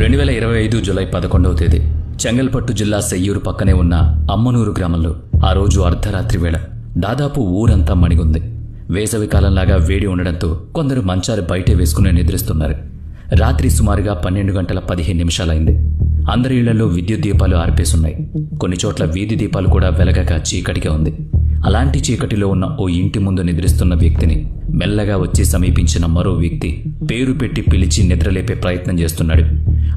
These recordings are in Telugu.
2025 జూలై 11వ తేదీ చెంగల్పట్టు జిల్లా సెయ్యూరు పక్కనే ఉన్న అమ్మనూరు గ్రామంలో ఆ రోజు అర్ధరాత్రి వేళ దాదాపు ఊరంతా మణిగుంది. వేసవి కాలంలాగా వేడి ఉండడంతో కొందరు మంచాలు బయటే వేసుకుని నిద్రిస్తున్నారు. రాత్రి సుమారుగా 12:15 అందరి ఇళ్లలో విద్యుత్ దీపాలు ఆర్పేసున్నాయి. కొన్ని చోట్ల వీధి దీపాలు కూడా వెలగక చీకటిగా ఉంది. అలాంటి చీకటిలో ఉన్న ఓ ఇంటి ముందు నిద్రిస్తున్న వ్యక్తిని మెల్లగా వచ్చి సమీపించిన మరో వ్యక్తి పేరు పెట్టి పిలిచి నిద్రలేపే ప్రయత్నం చేస్తున్నాడు.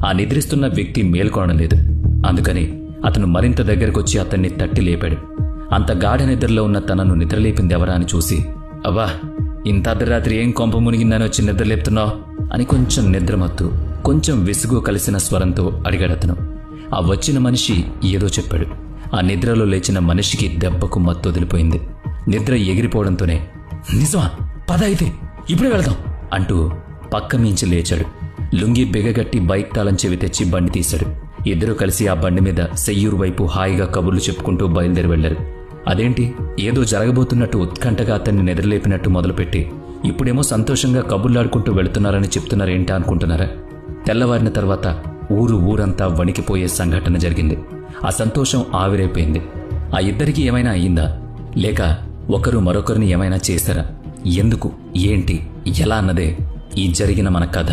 ఆ నిద్రిస్తున్న వ్యక్తి మేల్కొనలేదు. అందుకని అతను మరింత దగ్గరకొచ్చి అతన్ని తట్టి లేపాడు. అంత గాఢ నిద్రలో ఉన్న తనను నిద్రలేపిందెవరా అని చూసి, అవ్వా, ఇంత అర్ధరాత్రి ఏం కొంప మునిగిందని వచ్చి నిద్రలేపుతున్నావు అని కొంచెం నిద్రమత్తు, కొంచెం విసుగు కలిసిన స్వరంతో అడిగాడతను. ఆ వచ్చిన మనిషి ఏదో చెప్పాడు. ఆ నిద్రలో లేచిన మనిషికి దెబ్బకు మత్తు వదిలిపోయింది. నిద్ర ఎగిరిపోవడంతోనే, నిజమా, పద అయితే ఇప్పుడే వెళదాం అంటూ పక్క మించి లేచాడు. లుంగి బిగగట్టి బైక్ తాళం చెవి తెచ్చి బండి తీశాడు. ఇద్దరూ కలిసి ఆ బండి మీద సెయ్యూరు వైపు హాయిగా కబుర్లు చెప్పుకుంటూ బయలుదేరి వెళ్లారు. అదేంటి, ఏదో జరగబోతున్నట్టు ఉత్కంఠగా అతన్ని నిద్రలేపినట్టు మొదలుపెట్టి ఇప్పుడేమో సంతోషంగా కబుర్లాడుకుంటూ వెళుతున్నారని చెప్తున్నారేంటా అనుకుంటున్నారా? తెల్లవారిన తర్వాత ఊరంతా వణికిపోయే సంఘటన జరిగింది. ఆ సంతోషం ఆవిరైపోయింది. ఆ ఇద్దరికీ ఏమైనా అయ్యిందా, లేక ఒకరు మరొకరిని ఏమైనా చేశారా? ఎందుకు, ఏంటి, ఎలా అన్నదే ఈ జరిగిన మన కథ.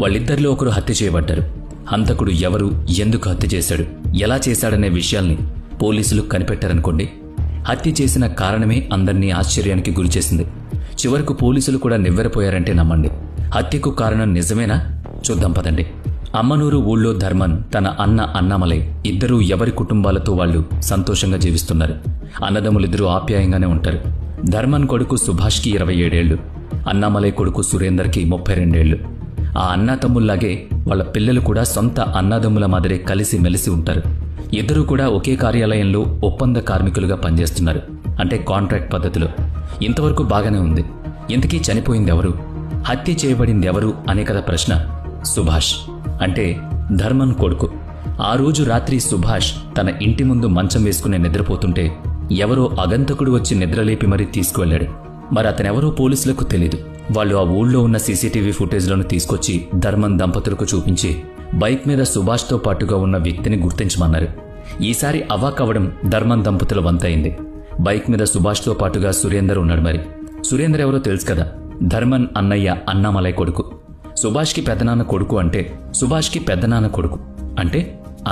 వాళ్ళిద్దరిలో ఒకరు హత్య చేయబడ్డారు. హంతకుడు ఎవరు, ఎందుకు హత్య చేశాడు, ఎలా చేశాడనే విషయాల్ని పోలీసులు కనిపెట్టారనుకోండి. హత్య చేసిన కారణమే అందర్నీ ఆశ్చర్యానికి గురిచేసింది. చివరకు పోలీసులు కూడా నివ్వెరపోయారంటే నమ్మండి. హత్యకు కారణం నిజమేనా? చూద్దాం పదండి. అమ్మనూరు ఊళ్ళో ధర్మన్, తన అన్న అన్నామలై ఇద్దరూ ఎవరి కుటుంబాలతో వాళ్ళు సంతోషంగా జీవిస్తున్నారు. అన్నదమ్ములిద్దరూ ఆప్యాయంగానే ఉంటారు. ధర్మన్ కొడుకు సుభాష్కి 27 ఏళ్లు, అన్నామలై కొడుకు సురేందర్కి 32 ఏళ్లు. ఆ అన్నా తమ్ముళ్లాగే వాళ్ళ పిల్లలు కూడా సొంత అన్నాదమ్ముల మాదిరే కలిసి మెలిసి ఉంటారు. ఇద్దరూ కూడా ఒకే కార్యాలయంలో ఒప్పంద కార్మికులుగా పనిచేస్తున్నారు, అంటే కాంట్రాక్ట్ పద్ధతిలో. ఇంతవరకు బాగానే ఉంది. ఇంతకీ చనిపోయింది ఎవరు, హత్య చేయబడింది ఎవరు అనే కదా ప్రశ్న. సుభాష్, అంటే ధర్మన్ కొడుకు. ఆ రోజు రాత్రి సుభాష్ తన ఇంటి ముందు మంచం వేసుకుని నిద్రపోతుంటే ఎవరో అగంతకుడు వచ్చి నిద్రలేపి మరీ తీసుకువెళ్లాడు. మరి అతనెవరో పోలీసులకు తెలీదు. వాళ్ళు ఆ ఊళ్ళో ఉన్న సీసీటీవీ ఫుటేజ్లను తీసుకొచ్చి ధర్మన్ దంపతులకు చూపించి బైక్ మీద సుభాష్తో పాటుగా ఉన్న వ్యక్తిని గుర్తించమన్నారు. ఈసారి అవాకవడం ధర్మన్ దంపతుల వంతైంది. బైక్ మీద సుభాష్తో పాటుగా సురేందర్ ఉన్నాడు. మరి సురేందర్ ఎవరో తెలుసు కదా, ధర్మన్ అన్నయ్య అన్నామలై కొడుకు. సుభాష్కి పెద్దనాన్న కొడుకు అంటే సుభాష్కి పెద్దనాన్న కొడుకు అంటే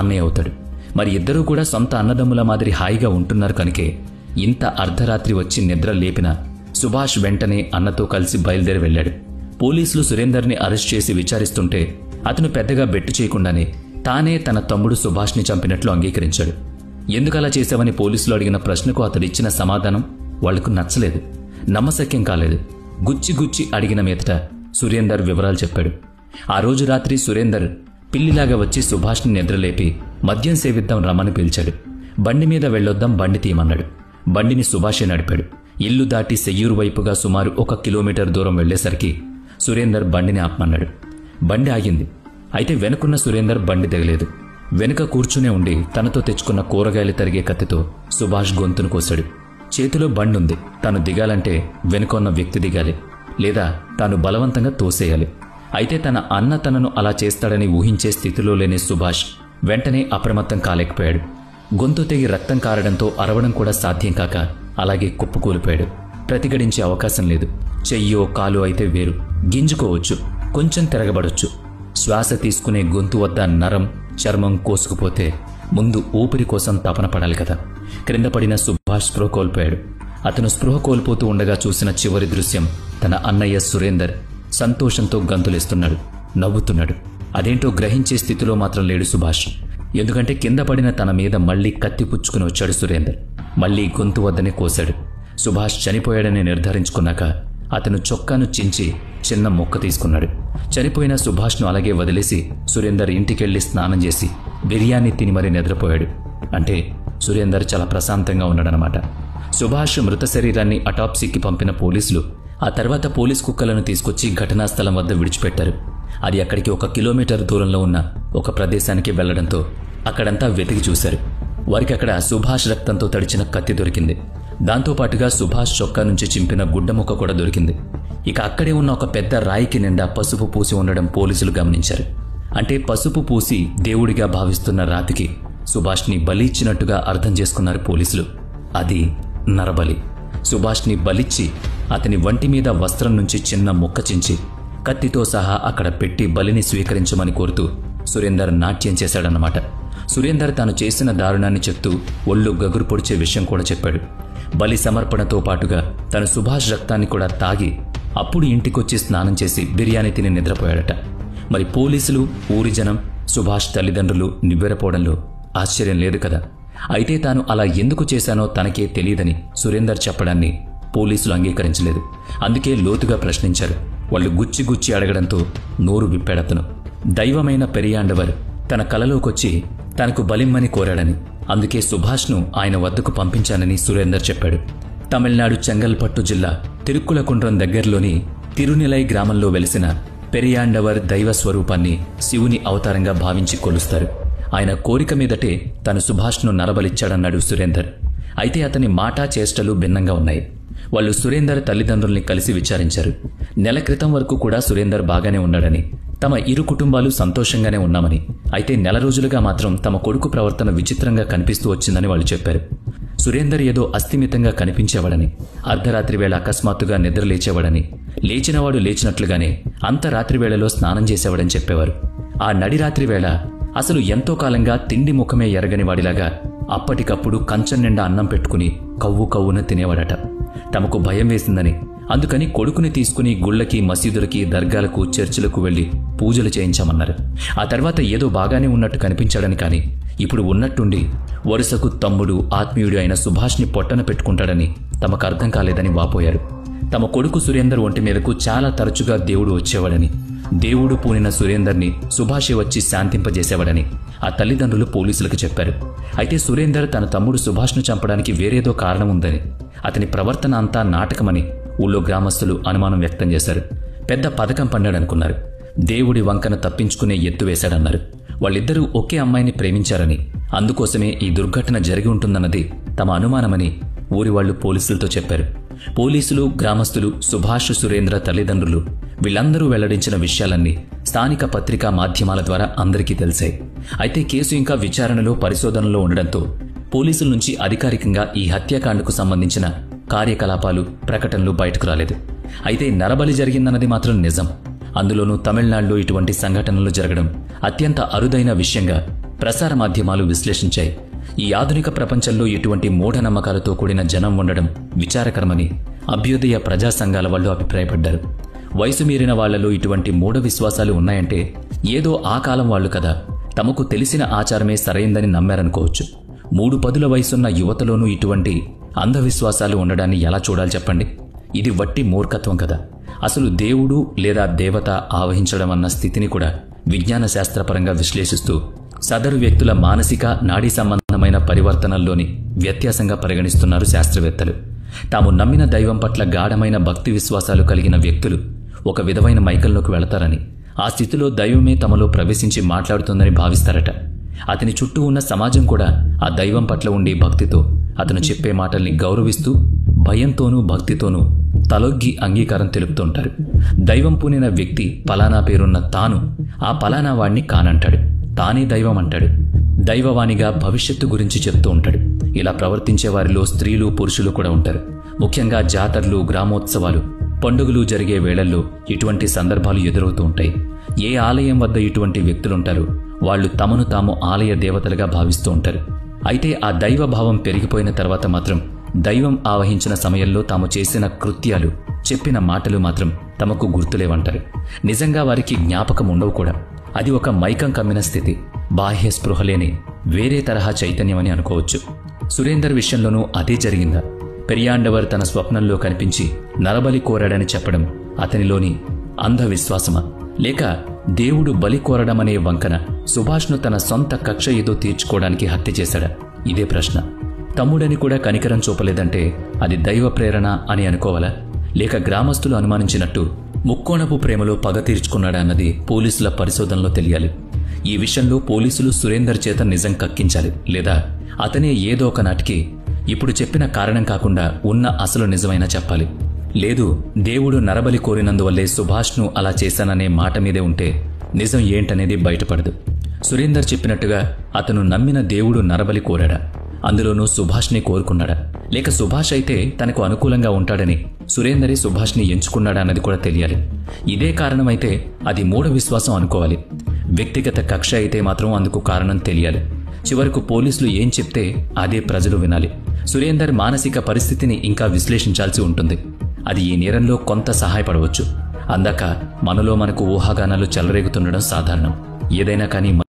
అన్నయ్య అవుతాడు. మరి ఇద్దరూ కూడా సొంత అన్నదమ్ముల మాదిరి హాయిగా ఉంటున్నారు కనుకే ఇంత అర్ధరాత్రి వచ్చి నిద్ర లేపిన సుభాష్ వెంటనే అన్నతో కలిసి బయలుదేరి వెళ్లాడు. పోలీసులు సురేందర్ని అరెస్ట్ చేసి విచారిస్తుంటే అతను పెద్దగా బెట్టు చేయకుండానే తానే తన తమ్ముడు సుభాష్ని చంపినట్లు అంగీకరించాడు. ఎందుకలా చేశావని పోలీసులు అడిగిన ప్రశ్నకు అతడిచ్చిన సమాధానం వాళ్లకు నచ్చలేదు, నమ్మశక్యం కాలేదు. గుచ్చి అడిగిన మీదట సురేందర్ వివరాలు చెప్పాడు. ఆ రోజు రాత్రి సురేందర్ పిల్లిలాగా వచ్చి సుభాష్ని నిద్రలేపి మద్యం సేవిద్దాం రమ్మని పిలిచాడు. బండి మీద వెళ్ళొద్దాం, బండి తీయమన్నాడు. బండిని సుభాషే నడిపాడు. ఇల్లు దాటి సెయ్యూరు వైపుగా సుమారు 1 కిలోమీటర్ దూరం వెళ్లేసరికి సురేందర్ బండిని ఆపమన్నాడు. బండి ఆగింది. అయితే వెనుకున్న సురేందర్ బండి దిగలేదు. వెనుక కూర్చునే ఉండి తనతో తెచ్చుకున్న కూరగాయలు తరిగే కత్తితో సుభాష్ గొంతును కోశాడు. చేతిలో బండుంది. తాను దిగాలంటే వెనుకొన్న వ్యక్తి దిగాలి, లేదా తాను బలవంతంగా తోసేయాలి. అయితే తన అన్న తనను అలా చేస్తాడని ఊహించే స్థితిలో లేని సుభాష్ వెంటనే అప్రమత్తం కాలేకపోయాడు. గొంతు తెగి రక్తం కారడంతో అరవడం కూడా సాధ్యం కాక అలాగే కుప్పకూలిపోయాడు. ప్రతిఘటించే అవకాశం లేదు. చెయ్యో కాలు అయితే వేరు, గింజుకోవచ్చు, కొంచెం తిరగబడొచ్చు. శ్వాస తీసుకునే గొంతు వద్ద నరం, చర్మం కోసుకుపోతే ముందు ఊపిరి కోసం తపన పడాలి కదా. క్రింద పడిన సుభాష్ స్పృహ కోల్పోయాడు. అతను స్పృహ కోల్పోతూ ఉండగా చూసిన చివరి దృశ్యం తన అన్నయ్య సురేందర్ సంతోషంతో గంతులేస్తున్నాడు, నవ్వుతున్నాడు. అదేంటో గ్రహించే స్థితిలో మాత్రం లేడు సుభాష్. ఎందుకంటే కింద పడిన తన మీద మళ్లీ కత్తి పుచ్చుకుని వచ్చాడు సురేందర్. మళ్లీ గొంతు వద్దనే కోశాడు. సుభాష్ చనిపోయాడని నిర్ధారించుకున్నాక అతను చొక్కాను చించి చిన్న మొక్క తీసుకున్నాడు. చనిపోయిన సుభాష్ను అలాగే వదిలేసి సురేందర్ ఇంటికెళ్లి స్నానం చేసి బిర్యానీ తిని మరీ నిద్రపోయాడు. అంటే సురేందర్ చాలా ప్రశాంతంగా ఉన్నాడనమాట. సుభాష్ మృత శరీరాన్ని అటాప్సీకి పంపిన పోలీసులు ఆ తర్వాత పోలీస్ కుక్కలను తీసుకొచ్చి ఘటనా స్థలం వద్ద విడిచిపెట్టారు. అది అక్కడికి 1 కిలోమీటర్ దూరంలో ఉన్న ఒక ప్రదేశానికి వెళ్లడంతో అక్కడంతా వెతికి చూశారు. వారికి అక్కడ సుభాష్ రక్తంతో తడిచిన కత్తి దొరికింది. దాంతోపాటుగా సుభాష్ చొక్కా నుంచి చింపిన గుడ్డముక్క కూడా దొరికింది. ఇక అక్కడే ఉన్న ఒక పెద్ద రాయికి నిండా పసుపు పూసి ఉండడం పోలీసులు గమనించారు. అంటే పసుపు పూసి దేవుడిగా భావిస్తున్న రాతికి సుభాష్ని బలి ఇచ్చినట్టుగా అర్థం చేసుకున్నారు పోలీసులు. అది నరబలి. సుభాష్ని బలిచ్చి అతని వంటి మీద వస్త్రం నుంచి చిన్న ముక్క చించి కత్తితో సహా అక్కడ పెట్టి బలిని స్వీకరించమని కోరుతూ సురేందర్ నాట్యం చేశాడన్నమాట. సురేందర్ తాను చేసిన దారుణాన్ని చెప్తూ ఒళ్ళు గగురు పొడిచే విషయం కూడా చెప్పాడు. బలి సమర్పణతో పాటుగా తను సుభాష్ రక్తాన్ని కూడా తాగి అప్పుడు ఇంటికొచ్చి స్నానం చేసి బిర్యానీ తిని నిద్రపోయాడట. మరి పోలీసులు, ఊరి జనం, సుభాష్ తల్లిదండ్రులు నివ్వెరపోవడంలో ఆశ్చర్యం లేదు కదా. అయితే తాను అలా ఎందుకు చేశానో తనకే తెలియదని సురేందర్ చెప్పడాన్ని పోలీసులు అంగీకరించలేదు. అందుకే లోతుగా ప్రశ్నించారు. వాళ్ళు గుచ్చి గుచ్చి అడగడంతో నోరు విప్పాడతను. దైవమైన పెరియాండవర్ తన కలలోకొచ్చి తనకు బలిమ్మని కోరాడని, అందుకే సుభాష్ను ఆయన వద్దకు పంపించానని సురేందర్ చెప్పాడు. తమిళనాడు చెంగల్పట్టు జిల్లా తిరుక్కులకుండ్రం దగ్గరలోని తిరునిలై గ్రామంలో వెలిసిన పెరియాండవర్ దైవ స్వరూపాన్ని శివుని అవతారంగా భావించి కొలుస్తారు. ఆయన కోరిక మీదటే తను సుభాష్ను నరబలిచ్చాడన్నాడు సురేందర్. అయితే అతని మాట చేష్టలు భిన్నంగా ఉన్నాయి. వాళ్ళు సురేందర్ తల్లిదండ్రుల్ని కలిసి విచారించారు. నెల క్రితం వరకు కూడా సురేందర్ బాగానే ఉన్నాడని, తమ ఇరు కుటుంబాలు సంతోషంగానే ఉన్నామని, అయితే నెల రోజులుగా మాత్రం తమ కొడుకు ప్రవర్తన విచిత్రంగా కనిపిస్తూ వచ్చిందని వాళ్ళు చెప్పారు. సురేందర్ ఏదో అస్థిమితంగా కనిపించేవాడని, అర్ధరాత్రి వేళ అకస్మాత్తుగా నిద్రలేచేవాడని, లేచినవాడు లేచినట్లుగానే అంత రాత్రి వేళలో స్నానం చేసేవాడని చెప్పేవారు. ఆ నడిరాత్రి వేళ అసలు ఎంతో కాలంగా తిండి ముఖమే ఎరగని వాడిలాగా అప్పటికప్పుడు కంచం నిండా అన్నం పెట్టుకుని కవ్వు కవ్వున తినేవాడట. తమకు భయం వేసిందని అందుకని కొడుకుని తీసుకుని గుళ్లకి, మసీదులకి, దర్గాలకు, చర్చిలకు వెళ్లి పూజలు చేయించామన్నారు. ఆ తర్వాత ఏదో బాగానే ఉన్నట్టు కనిపించాడని, కానీ ఇప్పుడు ఉన్నట్టుండి వరుసకు తమ్ముడు, ఆత్మీయుడు అయిన సుభాష్ని పొట్టన పెట్టుకుంటాడని తమకు అర్థం కాలేదని వాపోయారు. తమ కొడుకు సురేందర్ ఒంటి మీదకు చాలా తరచుగా దేవుడు వచ్చేవాడని, దేవుడు పూనిన సురేందర్ని సుభాషే వచ్చి శాంతింపజేసేవాడని ఆ తల్లిదండ్రులు పోలీసులకు చెప్పారు. అయితే సురేందర్ తన తమ్ముడు సుభాష్ను చంపడానికి వేరేదో కారణం ఉందని, అతని ప్రవర్తన అంతా నాటకమని ఊళ్ళో గ్రామస్తులు అనుమానం వ్యక్తం చేశారు. పెద్ద పథకం పన్నాడనుకున్నారు. దేవుడి వంకన తప్పించుకునే ఎత్తు వేశాడన్నారు. వాళ్ళిద్దరూ ఒకే అమ్మాయిని ప్రేమించారని, అందుకోసమే ఈ దుర్ఘటన జరిగి ఉంటుందన్నది తమ అనుమానమని ఊరివాళ్లు పోలీసులతో చెప్పారు. పోలీసులు, గ్రామస్తులు, సుభాష్, సురేంద్ర తల్లిదండ్రులు వీళ్లందరూ వెల్లడించిన విషయాలన్నీ స్థానిక పత్రికా మాధ్యమాల ద్వారా అందరికీ తెలిసాయి. అయితే కేసు ఇంకా విచారణలో, పరిశోధనలో ఉండడంతో పోలీసుల నుంచి అధికారికంగా ఈ హత్యాకాండకు సంబంధించిన కార్యకలాపాలు, ప్రకటనలు బయటకు రాలేదు. అయితే నరబలి జరిగిందన్నది మాత్రం నిజం. అందులోనూ తమిళనాడులో ఇటువంటి సంఘటనలు జరగడం అత్యంత అరుదైన విషయంగా ప్రసార మాధ్యమాలు విశ్లేషించాయి. ఈ ఆధునిక ప్రపంచంలో ఇటువంటి మూఢనమ్మకాలతో కూడిన జనం ఉండడం విచారకరమని అభ్యుదయ ప్రజా సంఘాల వాళ్ళు అభిప్రాయపడ్డారు. వయసు మీరిన వాళ్లలో ఇటువంటి మూఢ విశ్వాసాలు ఉన్నాయంటే ఏదో ఆ కాలం వాళ్లు కదా, తమకు తెలిసిన ఆచారమే సరైందని నమ్మారనుకోవచ్చు. 3 పదుల వయసున్న యువతలోనూ ఇటువంటి అంధవిశ్వాసాలు ఉండడాన్ని ఎలా చూడాలి చెప్పండి? ఇది వట్టి మూర్ఖత్వం కదా. అసలు దేవుడు లేదా దేవత ఆవహించడం అన్న స్థితిని కూడా విజ్ఞాన శాస్త్రపరంగా విశ్లేషిస్తూ సదరు వ్యక్తుల మానసిక, నాడీ సంబంధమైన పరివర్తనల్లోని వ్యత్యాసంగా పరిగణిస్తున్నారు శాస్త్రవేత్తలు. తాము నమ్మిన దైవం పట్ల గాఢమైన భక్తి విశ్వాసాలు కలిగిన వ్యక్తులు ఒక విధమైన మైకంలోకి వెళతారని, ఆ స్థితిలో దైవమే తమలో ప్రవేశించి మాట్లాడుతుందని భావిస్తారట. అతని చుట్టూ ఉన్న సమాజం కూడా ఆ దైవం పట్ల ఉండే భక్తితో అతను చెప్పే మాటల్ని గౌరవిస్తూ భయంతోనూ భక్తితోనూ తలొగ్గి అంగీకారం తెలుపుతుంటారు. దైవం పూనిన వ్యక్తి పలానా పేరున్న తాను ఆ పలానా వాణ్ణి కానంటాడు, తానే దైవం అంటాడు. దైవవాణిగా భవిష్యత్తు గురించి చెప్తూ ఉంటాడు. ఇలా ప్రవర్తించే వారిలో స్త్రీలు, పురుషులు కూడా ఉంటారు. ముఖ్యంగా జాతరలు, గ్రామోత్సవాలు, పండుగలు జరిగే వేళల్లో ఇటువంటి సందర్భాలు ఎదురవుతూ ఉంటాయి. ఏ ఆలయం వద్ద ఇటువంటి వ్యక్తులుంటారో వాళ్లు తమను తాము ఆలయ దేవతలుగా భావిస్తూ ఉంటారు. అయితే ఆ దైవభావం పెరిగిపోయిన తర్వాత మాత్రం దైవం ఆవహించిన సమయంలో తాము చేసిన కృత్యాలు, చెప్పిన మాటలు మాత్రం తమకు గుర్తులేవంటారు. నిజంగా వారికి జ్ఞాపకం ఉండవు కూడా. అది ఒక మైకం కమ్మిన స్థితి, బాహ్య స్పృహలేని వేరే తరహా చైతన్యమని అనుకోవచ్చు. సురేందర్ విషయంలోనూ అదే జరిగిందా? పెరియాండవర్ తన స్వప్నంలో కనిపించి నరబలి కోరాడని చెప్పడం అతనిలోని అంధవిశ్వాసమా, లేక దేవుడు బలి కోరడమనే వంకన సుభాష్ను తన సొంత కక్ష ఏదో తీర్చుకోవడానికి హత్య చేశాడా? ఇదే ప్రశ్న. తమ్ముడని కూడా కనికరం చూపలేదంటే అది దైవ ప్రేరణ అని అనుకోవాలా, లేక గ్రామస్తులు అనుమానించినట్టు ముక్కోణపు ప్రేమలో పగ తీర్చుకున్నాడా అన్నది పోలీసుల పరిశోధనలో తెలియాలి. ఈ విషయంలో పోలీసులు సురేందర్ చేత నిజం కక్కించాలి, లేదా అతనే ఏదో ఒక నాటికి ఇప్పుడు చెప్పిన కారణం కాకుండా ఉన్న అసలు నిజమైనా చెప్పాలి. లేదు, దేవుడు నరబలి కోరినందువల్లే సుభాష్ను అలా చేశాననే మాట మీదే ఉంటే నిజం ఏంటనేది బయటపడదు. సురేందర్ చెప్పినట్టుగా అతను నమ్మిన దేవుడు నరబలి కోరాడా? అందులోనూ సుభాష్ని కోరుకున్నాడా? లేక సుభాష్ అయితే తనకు అనుకూలంగా ఉంటాడని సురేందరే సుభాష్ని ఎంచుకున్నాడా అన్నది కూడా తెలియాలి. ఇదే కారణమైతే అది మూఢ విశ్వాసం అనుకోవాలి. వ్యక్తిగత కక్ష అయితే మాత్రం అందుకు కారణం తెలియాలి. చివరకు పోలీసులు ఏం చెప్తే అదే ప్రజలు వినాలి. సురేందర్ మానసిక పరిస్థితిని ఇంకా విశ్లేషించాల్సి ఉంటుంది. అది ఈ నేరంలో కొంత సహాయపడవచ్చు. అందాక మనలో మనకు ఊహాగానాలు చెలరేగుతుండడం సాధారణం. ఏదైనా కానీ